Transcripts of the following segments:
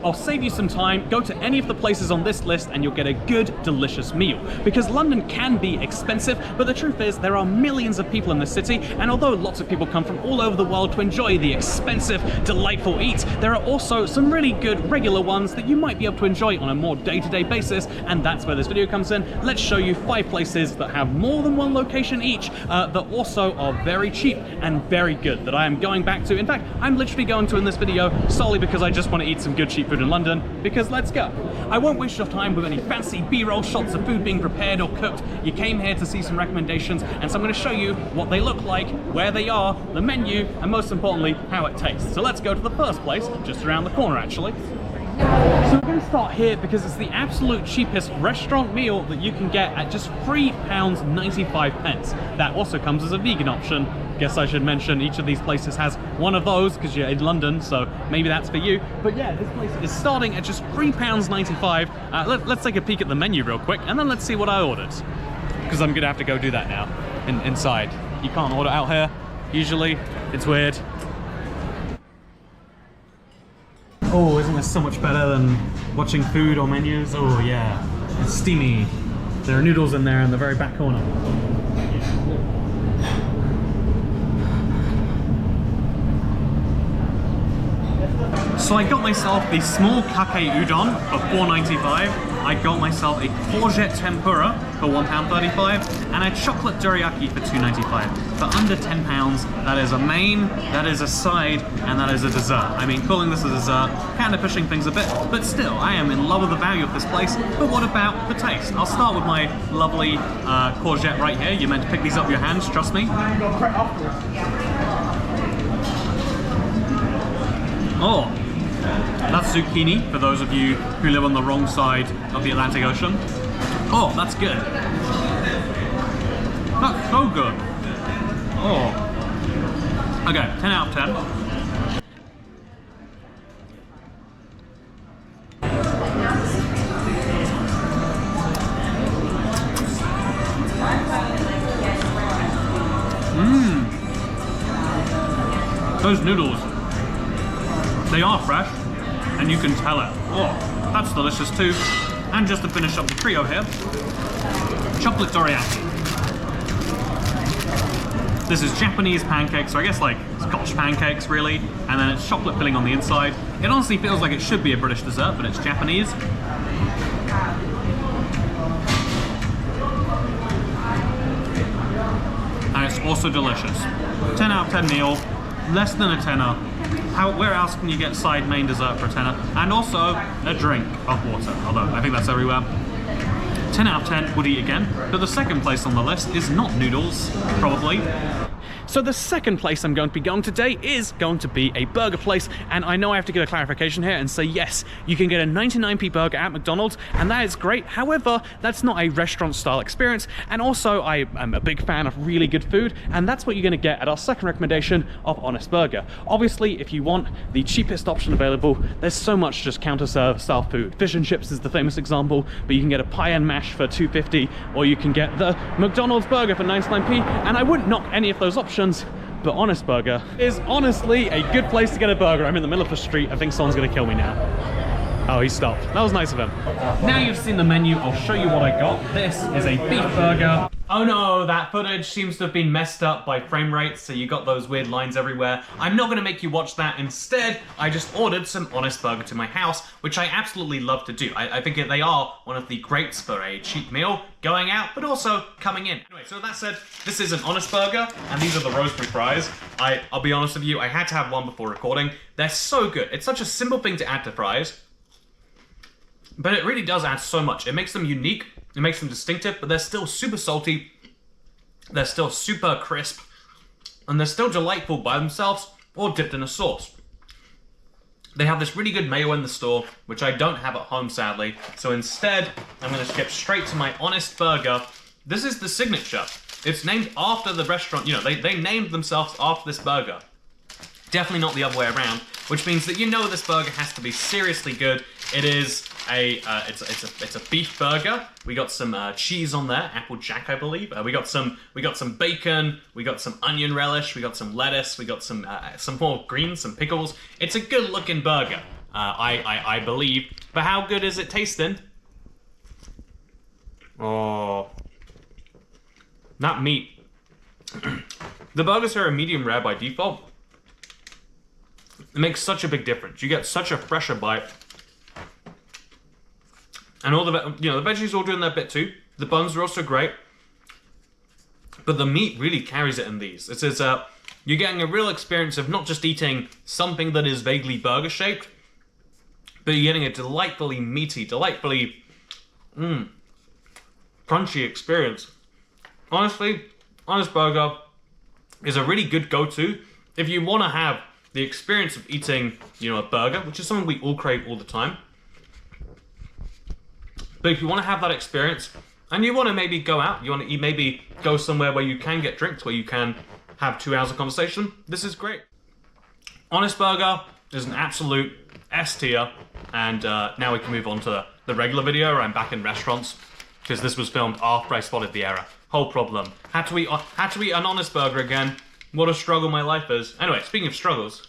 I'll save you some time, go to any of the places on this list and you'll get a good, delicious meal. Because London can be expensive, but the truth is there are millions of people in the city, and although lots of people come from all over the world to enjoy the expensive, delightful eats, there are also some really good regular ones that you might be able to enjoy on a more day-to-day basis, and that's where this video comes in. Let's show you 5 places that have more than one location each, that also are very cheap and very good, that I am going back to. In fact, I'm literally going to in this video solely because I just want to eat some good cheap food in London, because let's go. I won't waste your time with any fancy B-roll shots of food being prepared or cooked. You came here to see some recommendations, and so I'm going to show you what they look like, where they are, the menu, and most importantly, how it tastes. So let's go to the first place, just around the corner actually. So we're going to start here because it's the absolute cheapest restaurant meal that you can get at just £3.95. That also comes as a vegan option. Guess I should mention each of these places has one of those because you're in London, so maybe that's for you. But yeah, this place is starting at just £3.95. Let's take a peek at the menu real quick, and then let's see what I ordered. Because I'm going to have to go do that now, inside. You can't order out here, usually. It's weird. Oh, isn't this so much better than watching food or menus? Oh yeah, it's steamy. There are noodles in there in the very back corner. So I got myself the small kake udon for £4.95. I got myself a courgette tempura for £1.35 and a chocolate teriyaki for £2.95. For under £10, that is a main, that is a side, and that is a dessert. I mean, calling this a dessert, kind of pushing things a bit, but still, I am in love with the value of this place. But what about the taste? I'll start with my lovely courgette right here. You're meant to pick these up with your hands, trust me. Oh, that's zucchini, for those of you who live on the wrong side of the Atlantic Ocean. Oh, that's good. That's so good. Oh. Okay, 10 out of 10. Those noodles, they are fresh, and you can tell it. Oh, that's delicious too. And just to finish up the trio here, chocolate teriyaki. This is Japanese pancakes, so I guess like Scotch pancakes really, and then it's chocolate filling on the inside. It honestly feels like it should be a British dessert, but it's Japanese. And it's also delicious. 10 out of 10 meal, less than a tenner. Where else can you get side main dessert for a tenner? And also a drink of water, although I think that's everywhere. 10 out of 10 would eat again. But the second place on the list is not noodles, probably. So the second place I'm going to be going today is going to be a burger place, and I know I have to get a clarification here and say yes, you can get a 99p burger at McDonald's, and that is great. However, that's not a restaurant style experience, and also I am a big fan of really good food, and that's what you're going to get at our second recommendation of Honest Burger. Obviously, if you want the cheapest option available, there's so much just counter-serve style food. Fish and chips is the famous example, but you can get a pie and mash for $2.50, or you can get the McDonald's burger for 99p, and I wouldn't knock any of those options, but Honest Burger is honestly a good place to get a burger. I'm in the middle of the street. I think someone's gonna kill me now. Oh, he stopped. That was nice of him. Now you've seen the menu, I'll show you what I got. This is a beef burger. Oh no, that footage seems to have been messed up by frame rates, so you got those weird lines everywhere. I'm not gonna make you watch that. Instead, I just ordered some Honest Burger to my house, which I absolutely love to do. I think they are one of the greats for a cheap meal, going out, but also coming in. Anyway, so that said, this is an Honest Burger, and these are the rosemary fries. I'll be honest with you, I had to have one before recording. They're so good. It's such a simple thing to add to fries, but it really does add so much. It makes them unique, it makes them distinctive, but they're still super salty, they're still super crisp, and they're still delightful by themselves or dipped in a sauce. They have this really good mayo in the store, which I don't have at home sadly, so instead I'm gonna skip straight to my Honest Burger. This is the signature. It's named after the restaurant, you know, they named themselves after this burger. Definitely not the other way around, which means that you know this burger has to be seriously good. It is it's a beef burger. We got some cheese on there, apple jack, I believe. We got some bacon. We got some onion relish. We got some lettuce. We got some more greens, some pickles. It's a good looking burger. I believe. But how good is it tasting? Oh, that meat. The burgers here are medium rare by default. It makes such a big difference. You get such a fresher bite. And all the veggies all doing their bit too. The buns are also great. But the meat really carries it in these. It is, you're getting a real experience of not just eating something that is vaguely burger shaped, but you're getting a delightfully meaty, delightfully crunchy experience. Honestly, Honest Burger is a really good go-to if you want to have the experience of eating, a burger, which is something we all crave all the time. But if you want to have that experience, and you want to maybe go out, you maybe go somewhere where you can get drinks, where you can have 2 hours of conversation, this is great. Honest Burger is an absolute S tier, and now we can move on to the regular video where I'm back in restaurants, because this was filmed after I spotted the error. Whole problem. Had to eat an Honest Burger again. What a struggle my life is. Anyway, speaking of struggles.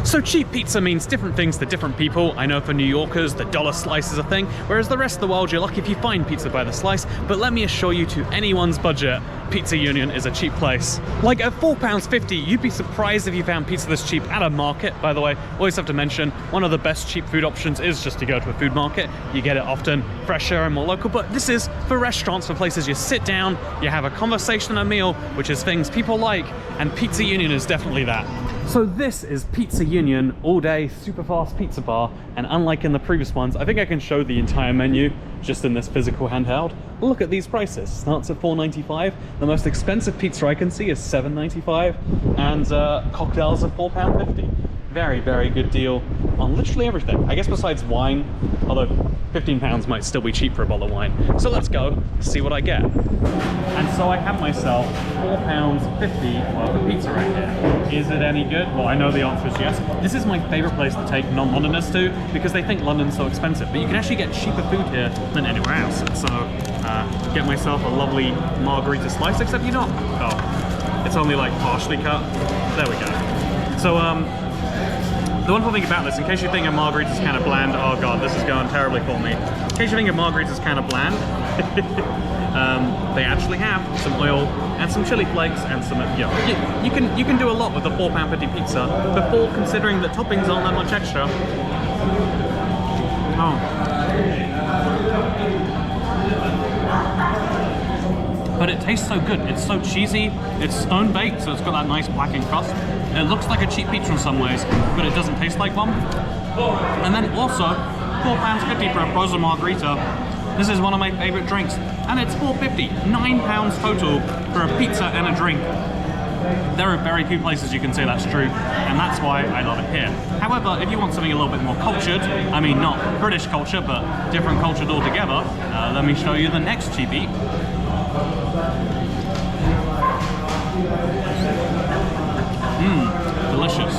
So cheap pizza means different things to different people. I know for New Yorkers, the dollar slice is a thing, whereas the rest of the world, you're lucky if you find pizza by the slice. But let me assure you, to anyone's budget, Pizza Union is a cheap place. Like at £4.50, you'd be surprised if you found pizza this cheap at a market. By the way, always have to mention, one of the best cheap food options is just to go to a food market. You get it often fresher and more local, but this is for restaurants, for places you sit down, you have a conversation, a meal, which is things people like, and Pizza Union is definitely that. So this is Pizza Union, all day, super fast pizza bar, and unlike in the previous ones, I think I can show the entire menu just in this physical handheld. Look at these prices. Starts at $4.95. The most expensive pizza I can see is $7.95, and cocktails are £4.50. Very, very good deal on literally everything. I guess besides wine, although £15 might still be cheap for a bottle of wine. So let's go see what I get. And so I have myself £4.50 worth of pizza right here. Is it any good? Well, I know the answer is yes. This is my favorite place to take non-Londoners to because they think London's so expensive. But you can actually get cheaper food here than anywhere else. So get myself a lovely margarita slice, except you're not. Oh, it's only like partially cut. There we go. So the wonderful thing about this, in case you think a margarita's kind of bland, oh god, this is going terribly for me. In case you think a margarita's kind of bland, they actually have some oil and some chili flakes and some, you can do a lot with a £4.50 pizza before considering that toppings aren't that much extra. But it tastes so good. It's so cheesy. It's stone baked, so it's got that nice blackened crust. It looks like a cheap pizza in some ways, but it doesn't taste like one. And then also, £4.50 for a frozen margarita. This is one of my favorite drinks, and it's £4.50, £9 total for a pizza and a drink. There are very few places you can say that's true, and that's why I love it here. However, if you want something a little bit more cultured, I mean not British culture, but different cultured altogether, let me show you the next cheap eat. Delicious.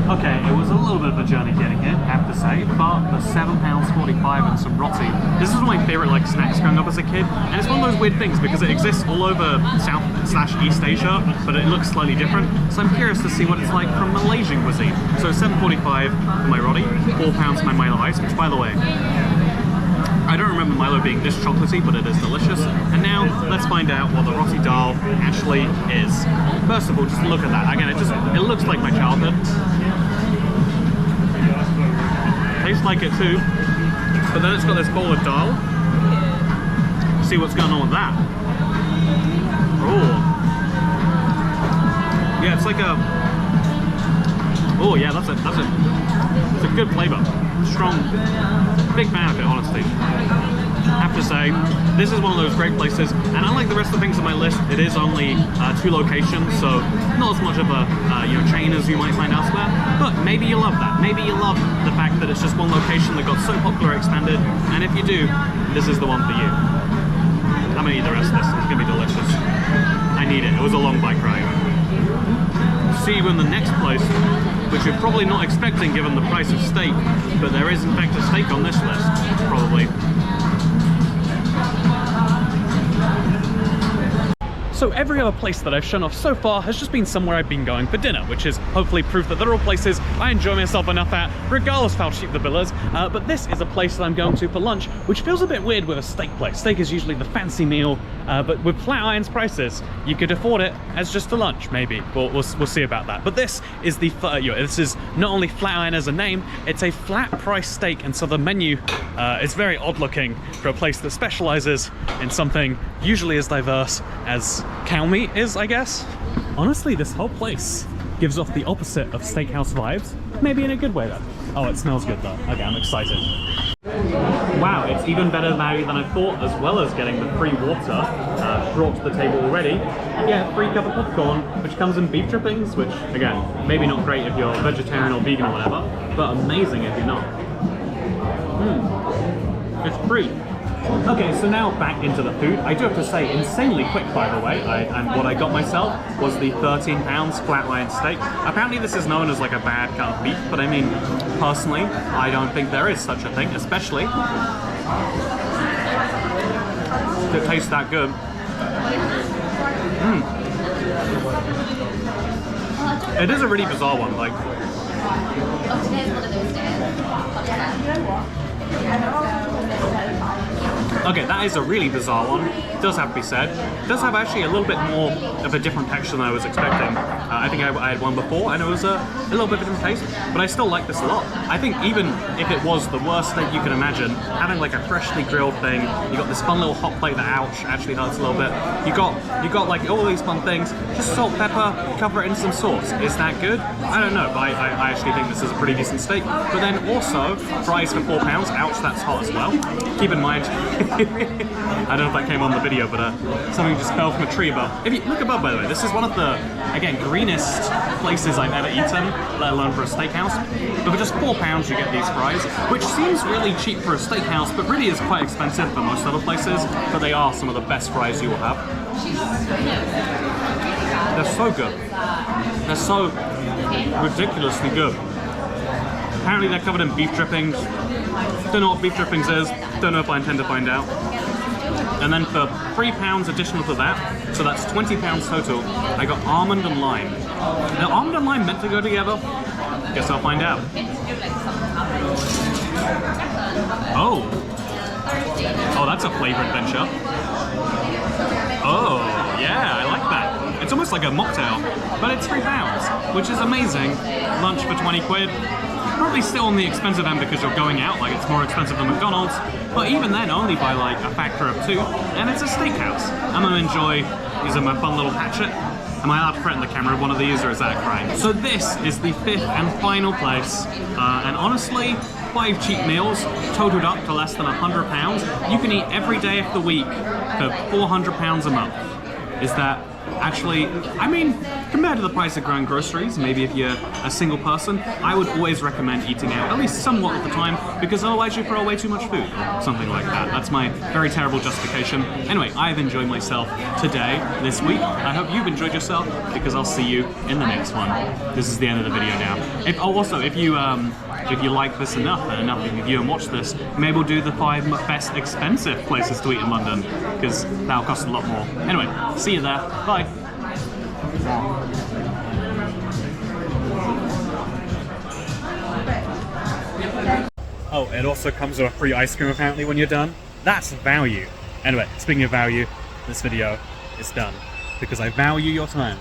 Okay, it was a little bit of a journey getting here, I have to say, but for £7.45 and some roti, this is one of my favourite snacks growing up as a kid, and it's one of those weird things because it exists all over South/East Asia, but it looks slightly different, so I'm curious to see what it's like from Malaysian cuisine. So £7.45 for my roti, £4 for my Milo Ice, which by the way, I don't remember Milo being this chocolatey, but it is delicious. And now, let's find out what the roti dal actually is. First of all, just look at that. Again, it looks like my childhood. Tastes like it too. But then it's got this bowl of dal. See what's going on with that. Oh. Yeah, it's like a... Oh yeah, that's a good flavor. Strong. Big fan of it, honestly. I have to say, this is one of those great places, and unlike the rest of the things on my list, it is only 2 locations, so not as much of a chain as you might find elsewhere, but maybe you love that. Maybe you love the fact that it's just one location that got so popular it expanded, and if you do, this is the one for you. I'm gonna eat the rest of this. It's gonna be delicious. I need it. It was a long bike ride. see you in the next place, which you're probably not expecting given the price of steak, but there is in fact a steak on this list, probably. So every other place that I've shown off so far has just been somewhere I've been going for dinner, which is hopefully proof that there are all places I enjoy myself enough at, regardless of how cheap the bill is. But this is a place that I'm going to for lunch, which feels a bit weird with a steak place. Steak is usually the fancy meal, but with Flatiron's prices, you could afford it as just a lunch, maybe. We'll see about that. But this is this is not only Flatiron as a name, it's a flat price steak, and so the menu is very odd looking for a place that specializes in something usually as diverse as cow meat is, I guess. Honestly, this whole place gives off the opposite of steakhouse vibes. Maybe in a good way though. Oh, it smells good though. Okay, I'm excited. Wow, it's even better value than I thought, as well as getting the free water brought to the table already. You get a free cup of popcorn, which comes in beef drippings, which, again, maybe not great if you're vegetarian or vegan or whatever, but amazing if you're not. It's free. Okay, so now back into the food. I do have to say, insanely quick by the way, and what I got myself was the 13 pounds Flatiron steak. Apparently this is known as like a bad cut of beef, but I mean, personally, I don't think there is such a thing, especially if it tastes that good. It is a really bizarre one, like... Okay, that is a really bizarre one. It does have to be said. It does have actually a little bit more of a different texture than I was expecting. I think I had one before and it was a little bit of a different taste, but I still like this a lot. I think even if it was the worst steak you can imagine, having like a freshly grilled thing, you got this fun little hot plate that, ouch, actually hurts a little bit. You got like all these fun things. Just salt, pepper, cover it in some sauce. Is that good? I don't know, but I actually think this is a pretty decent steak. But then also, fries for £4, ouch, that's hot as well. Keep in mind, I don't know if that came on the video, but something just fell from a tree above. If you look above, by the way, this is one of the, again, greenest places I've ever eaten, let alone for a steakhouse. But for just £4 you get these fries, which seems really cheap for a steakhouse, but really is quite expensive for most other places, but they are some of the best fries you will have. They're so good. They're so ridiculously good. Apparently they're covered in beef drippings. Don't know what beef drippings is, don't know if I intend to find out. And then for £3 additional to that, so that's £20 total, I got almond and lime. Now, almond and lime meant to go together? Guess I'll find out. Oh, that's a flavor adventure. Oh, yeah, I like that. It's almost like a mocktail, but it's £3, which is amazing. Lunch for 20 quid. Probably still on the expensive end because you're going out, like it's more expensive than McDonald's, but even then only by like a factor of 2, and it's a steakhouse. I'm gonna enjoy using my fun little hatchet. Am I allowed to threaten the camera with one of these, or is that a crime? So this is the 5th and final place, and honestly, 5 cheap meals, totaled up to less than £100. You can eat every day of the week for £400 a month. Is that actually, I mean, compared to the price of growing groceries, maybe if you're a single person, I would always recommend eating out, at least somewhat of the time, because otherwise you throw away too much food, or something like that. That's my very terrible justification. Anyway, I've enjoyed myself today, this week. I hope you've enjoyed yourself, because I'll see you in the next one. This is the end of the video now. If you like this enough, and enough of you and watch this, maybe we'll do the 5 best expensive places to eat in London, because that'll cost a lot more. Anyway, see you there. Bye. Oh, it also comes with a free ice cream apparently when you're done. That's value. Anyway, speaking of value, this video is done because I value your time.